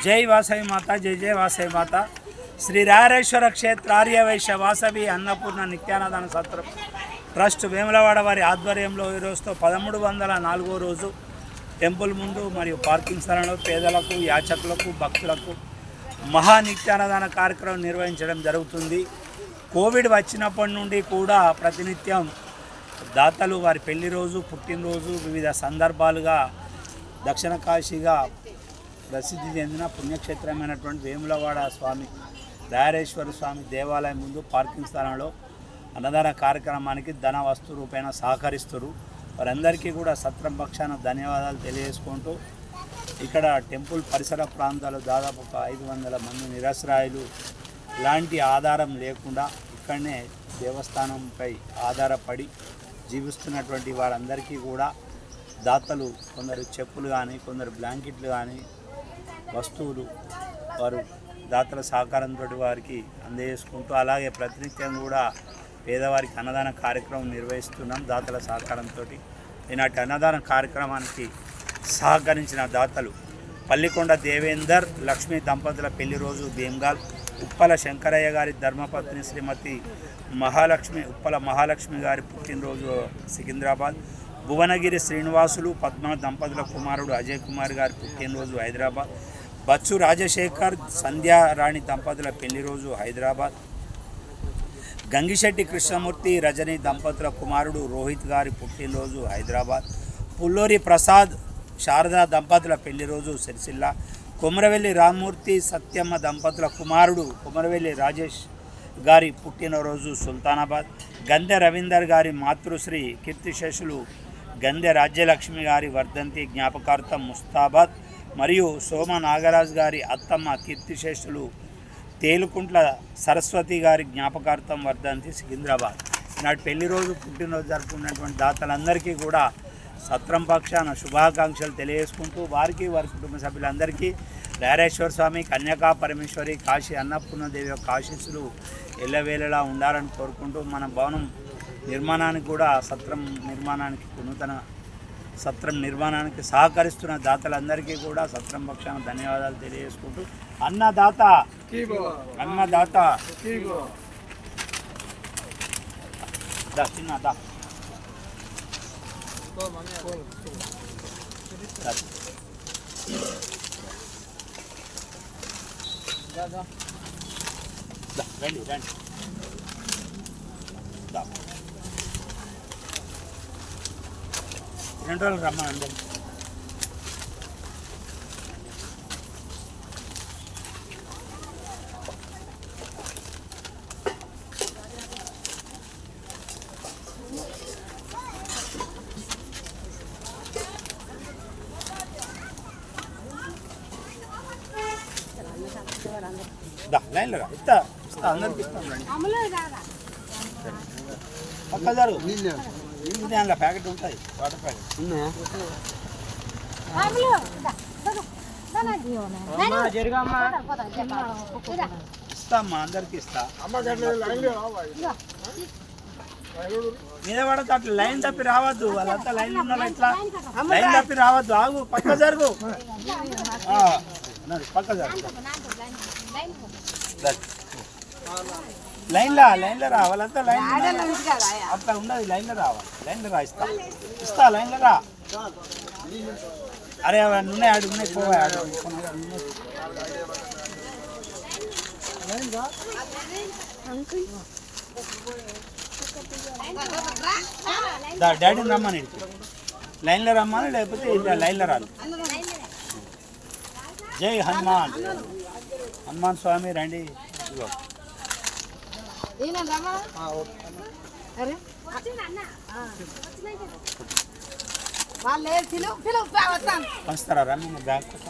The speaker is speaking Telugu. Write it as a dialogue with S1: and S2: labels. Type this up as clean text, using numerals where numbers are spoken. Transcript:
S1: జై వాసవి మాత, జై జై వాసవి మాత. శ్రీ రాయరేశ్వర క్షేత్ర ఆర్యవైశ్య వాసవి అన్నపూర్ణ నిత్యానదాన సత్రం ట్రస్ట్ వేములవాడ వారి ఆధ్వర్యంలో ఈ రోజుతో 1304వ రోజు టెంపుల్ ముందు మరియు పార్కింగ్ స్థలంలో పేదలకు, యాచకులకు, భక్తులకు మహా నిత్యానదాన కార్యక్రమం నిర్వహించడం జరుగుతుంది. కోవిడ్ వచ్చినప్పటి నుండి కూడా ప్రతినిత్యం దాతలు వారి పెళ్లి రోజు, పుట్టినరోజు, వివిధ సందర్భాలుగా దక్షిణ కాశీగా ప్రసిద్ధి చెందిన పుణ్యక్షేత్రమైనటువంటి వేములవాడ స్వామి రాయరేశ్వర స్వామి దేవాలయం ముందు పార్కింగ్ స్థలంలో అన్నదాన కార్యక్రమానికి ధన వస్తు రూపేణ సహకరిస్తారు. వారందరికీ కూడా సత్రం పక్షాన ధన్యవాదాలు తెలియజేసుకుంటూ ఇక్కడ టెంపుల్ పరిసర ప్రాంతాలు దాదాపు ఒక 500 మంది నిరసరాయులు ఇలాంటి ఆధారం లేకుండా ఇక్కడనే దేవస్థానంపై ఆధారపడి జీవిస్తున్నటువంటి వారందరికీ కూడా దాతలు కొందరు చెప్పులు కానీ, కొందరు బ్లాంకెట్లు కానీ, వస్తువులు వారు దాతల సహకారంతో వారికి అందజేసుకుంటూ అలాగే ప్రతినిత్యం కూడా పేదవారికి అన్నదాన కార్యక్రమం నిర్వహిస్తున్నాం దాతల సహకారంతో. ఈనాటి అన్నదాన కార్యక్రమానికి సహకరించిన దాతలు పల్లికొండ దేవేందర్ లక్ష్మీ దంపతుల పెళ్లి రోజు భీమ్గాల్, ఉప్పల శంకరయ్య గారి ధర్మపత్ని శ్రీమతి ఉప్పల మహాలక్ష్మి గారి పుట్టినరోజు సికింద్రాబాద్, భువనగిరి శ్రీనివాసులు పద్మ దంపతుల కుమారుడు అజయ్ కుమార్ గారి పుట్టినరోజు హైదరాబాద్, బచ్చు రాజశేఖర్ సంధ్యారాణి దంపతుల పెళ్లి రోజు హైదరాబాద్, గంగిశెట్టి కృష్ణమూర్తి రజని దంపతుల కుమారుడు రోహిత్ గారి పుట్టినరోజు హైదరాబాద్, పుల్లూరి ప్రసాద్ శారదా దంపతుల పెళ్లి రోజు సిరిసిల్ల, కొమరవెల్లి రామ్మూర్తి సత్యమ్మ దంపతుల కుమారుడు కొమరవెల్లి రాజేష్ గారి పుట్టినరోజు సుల్తానాబాద్, గందె రవీందర్ గారి మాతృశ్రీ కీర్తిశేషులు గందె రాజ్యలక్ష్మి గారి వర్ధంతి జ్ఞాపకార్థం ముస్తాబాద్ మరియు సోమ నాగరాజ్ గారి అత్తమ్మ కీర్తిశేషులు తేలుకుంట్ల సరస్వతి గారి జ్ఞాపకార్థం వర్ధంతి సికింద్రాబాద్. నాటి పెళ్లి రోజు పుట్టినరోజు జరుపుకున్నటువంటి దాతలందరికీ కూడా సత్రం పక్షాన శుభాకాంక్షలు తెలియజేసుకుంటూ వారికి వారి కుటుంబ సభ్యులందరికీ రాయరేశ్వర స్వామి, కన్యకా పరమేశ్వరి, కాశీ అన్నపూర్ణదేవి యొక్క ఆశీస్సులు ఎల్లవేళలా ఉండాలని కోరుకుంటూ మన భవనం నిర్మాణానికి కూడా నూతన సత్రం నిర్మాణానికి సహకరిస్తున్న దాతలందరికీ కూడా సత్రం పక్షాన ధన్యవాదాలు తెలియజేసుకుంటూ అన్నదాత చిన్నదా రండి రండి 2 రోజులు రమ్మని అందరికీ. లైన్లో రా ఇస్తా అందరికి ఇస్తాం రండి. పక్క జరుగు నీళ్ళు దానిలో ప్యాకెట్ ఉంటాయి, వాటర్ ప్యాకెట్ ఉన్నాయా? ఇస్తామ్మా అందరికి ఇస్తా. మీద పడతా అట్లా లైన్ తప్పి రావద్దు, వాళ్ళంతా లైన్ ఉన్నారు ఇట్లా లైన్ తప్పి రావద్దు. ఆగు పక్క జరుగు, పక్క జరుగు. లైన్లో రా, వాళ్ళంతా లైన్ అట్లా ఉండదు, లైన్లో రావాలి. లైన్లో రా, ఇస్తా లైన్లో రా. అరే అవన్నీ ఉన్నాయి, ఆడు ఉన్నాయి, పోవా డాడీని రమ్మని లైన్లో రమ్మని, లేకపోతే లైన్లో రాదు. జై హనుమాన్ స్వామి రండి. పంచుతారా రమ్మి బ్యాగ్